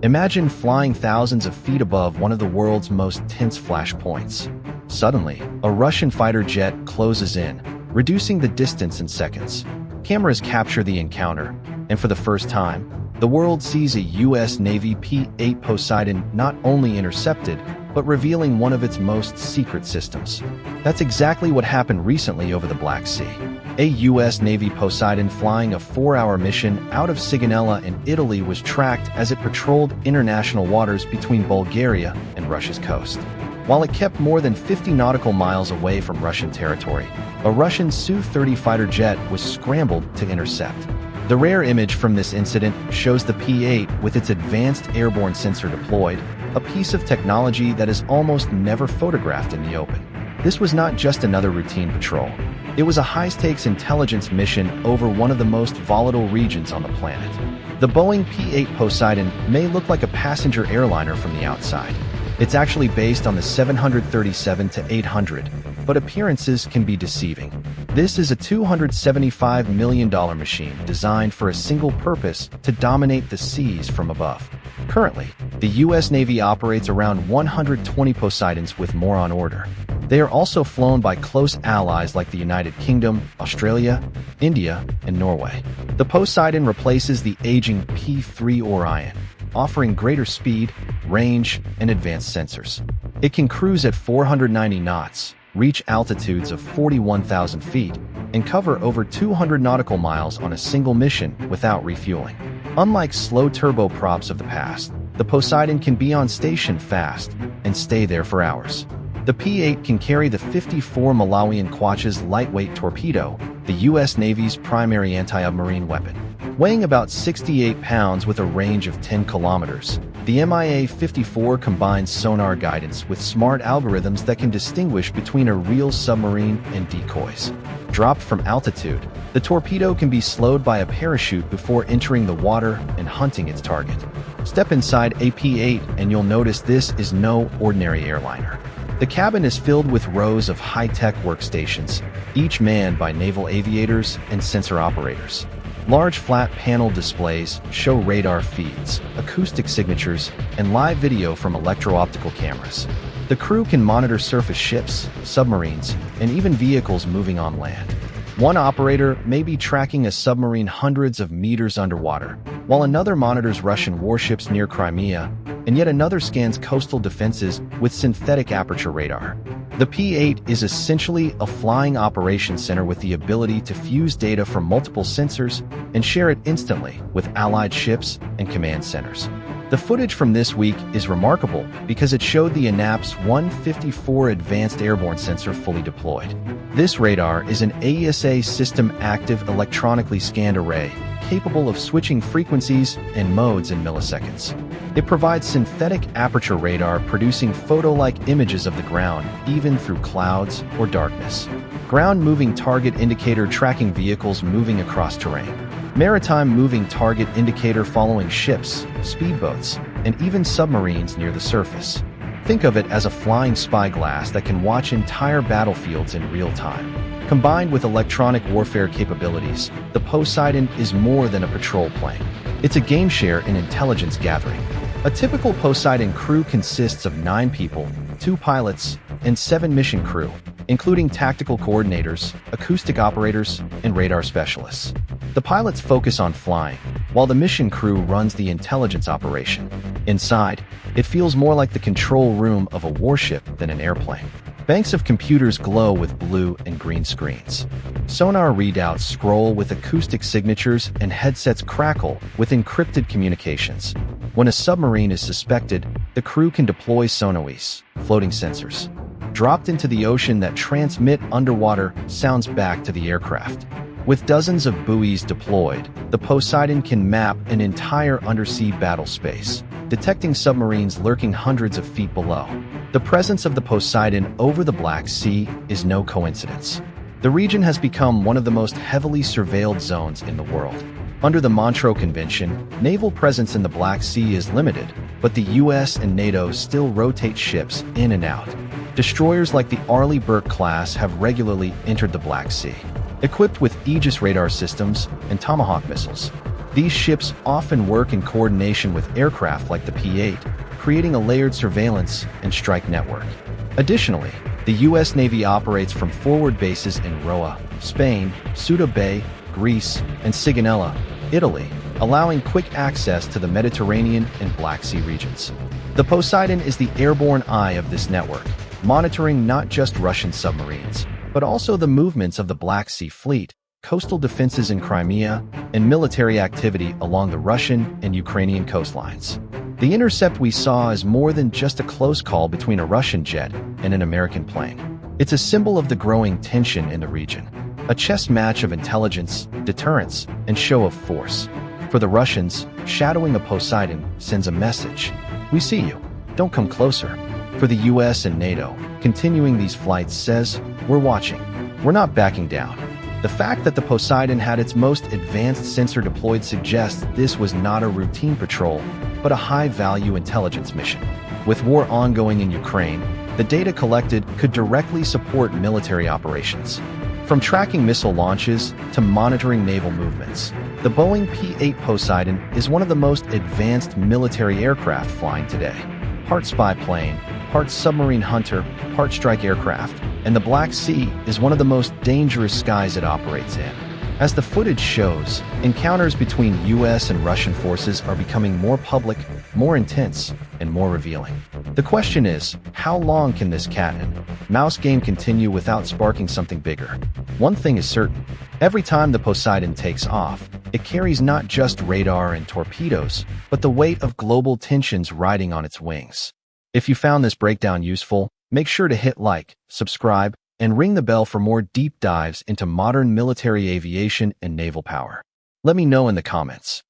Imagine flying thousands of feet above one of the world's most tense flashpoints. Suddenly, a Russian fighter jet closes in, reducing the distance in seconds. Cameras capture the encounter, and for the first time, the world sees a U.S. Navy P-8 Poseidon not only intercepted, but revealing one of its most secret systems. That's exactly what happened recently over the Black Sea. A U.S. Navy Poseidon flying a 4-hour mission out of Sigonella in Italy was tracked as it patrolled international waters between Bulgaria and Russia's coast. While it kept more than 50 nautical miles away from Russian territory, a Russian Su-30 fighter jet was scrambled to intercept. The rare image from this incident shows the P-8 with its Advanced Airborne Sensor deployed, a piece of technology that is almost never photographed in the open. This was not just another routine patrol. It was a high-stakes intelligence mission over one of the most volatile regions on the planet. The Boeing P-8 Poseidon may look like a passenger airliner from the outside. It's actually based on the 737-800, but appearances can be deceiving. This is a $275 million machine designed for a single purpose: to dominate the seas from above. Currently, the U.S. Navy operates around 120 Poseidons with more on order. They are also flown by close allies like the United Kingdom, Australia, India, and Norway. The Poseidon replaces the aging P-3 Orion, offering greater speed, range, and advanced sensors. It can cruise at 490 knots, reach altitudes of 41,000 feet, and cover over 200 nautical miles on a single mission without refueling. Unlike slow turboprops of the past, the Poseidon can be on station fast and stay there for hours. The P-8 can carry the 54 Malawian Quach's lightweight torpedo, the U.S. Navy's primary anti-submarine weapon. Weighing about 68 pounds with a range of 10 kilometers, the MIA-54 combines sonar guidance with smart algorithms that can distinguish between a real submarine and decoys. Dropped from altitude, the torpedo can be slowed by a parachute before entering the water and hunting its target. Step inside a P-8 and you'll notice this is no ordinary airliner. The cabin is filled with rows of high-tech workstations, each manned by naval aviators and sensor operators. Large flat panel displays show radar feeds, acoustic signatures, and live video from electro-optical cameras. The crew can monitor surface ships, submarines, and even vehicles moving on land. One operator may be tracking a submarine hundreds of meters underwater, while another monitors Russian warships near Crimea, and yet another scans coastal defenses with synthetic aperture radar. The P-8 is essentially a flying operations center with the ability to fuse data from multiple sensors and share it instantly with allied ships and command centers. The footage from this week is remarkable because it showed the ANAP's 154 Advanced Airborne Sensor fully deployed. This radar is an AESA system-active electronically scanned array capable of switching frequencies and modes in milliseconds. It provides synthetic aperture radar producing photo-like images of the ground even through clouds or darkness. Ground moving target indicator tracking vehicles moving across terrain. Maritime moving target indicator following ships, speedboats, and even submarines near the surface. Think of it as a flying spyglass that can watch entire battlefields in real time. Combined with electronic warfare capabilities, the Poseidon is more than a patrol plane. It's a game share in intelligence gathering. A typical Poseidon crew consists of 9 people, 2 pilots, and 7 mission crew, including tactical coordinators, acoustic operators, and radar specialists. The pilots focus on flying, while the mission crew runs the intelligence operation. Inside, it feels more like the control room of a warship than an airplane. Banks of computers glow with blue and green screens. Sonar readouts scroll with acoustic signatures, and headsets crackle with encrypted communications. When a submarine is suspected, the crew can deploy sonoies, floating sensors, dropped into the ocean that transmit underwater sounds back to the aircraft. With dozens of buoys deployed, the Poseidon can map an entire undersea battle space, detecting submarines lurking hundreds of feet below. The presence of the Poseidon over the Black Sea is no coincidence. The region has become one of the most heavily surveilled zones in the world. Under the Montreux Convention, naval presence in the Black Sea is limited, but the US and NATO still rotate ships in and out. Destroyers like the Arleigh Burke class have regularly entered the Black Sea, equipped with Aegis radar systems and Tomahawk missiles. These ships often work in coordination with aircraft like the P-8, creating a layered surveillance and strike network. Additionally, the U.S. Navy operates from forward bases in Roa, Spain, Ceuta Bay, Greece, and Sigonella, Italy, allowing quick access to the Mediterranean and Black Sea regions. The Poseidon is the airborne eye of this network, monitoring not just Russian submarines, but also the movements of the Black Sea Fleet, coastal defenses in Crimea, and military activity along the Russian and Ukrainian coastlines. The Intercept we saw is more than just a close call between a Russian jet and an American plane. It's a symbol of the growing tension in the region, a chess match of intelligence, deterrence, and show of force. For the Russians, shadowing a Poseidon sends a message. We see you. Don't come closer. For the US and NATO, continuing these flights says, we're watching. We're not backing down. The fact that the Poseidon had its most advanced sensor deployed suggests this was not a routine patrol, but a high-value intelligence mission. With war ongoing in Ukraine, the data collected could directly support military operations. From tracking missile launches to monitoring naval movements, the Boeing P-8 Poseidon is one of the most advanced military aircraft flying today. Part spy plane, part submarine hunter, part strike aircraft, and the Black Sea is one of the most dangerous skies it operates in. As the footage shows, encounters between US and Russian forces are becoming more public, more intense, and more revealing. The question is, how long can this cat and mouse game continue without sparking something bigger? One thing is certain. Every time the Poseidon takes off, it carries not just radar and torpedoes, but the weight of global tensions riding on its wings. If you found this breakdown useful, make sure to hit like, subscribe, and ring the bell for more deep dives into modern military aviation and naval power. Let me know in the comments.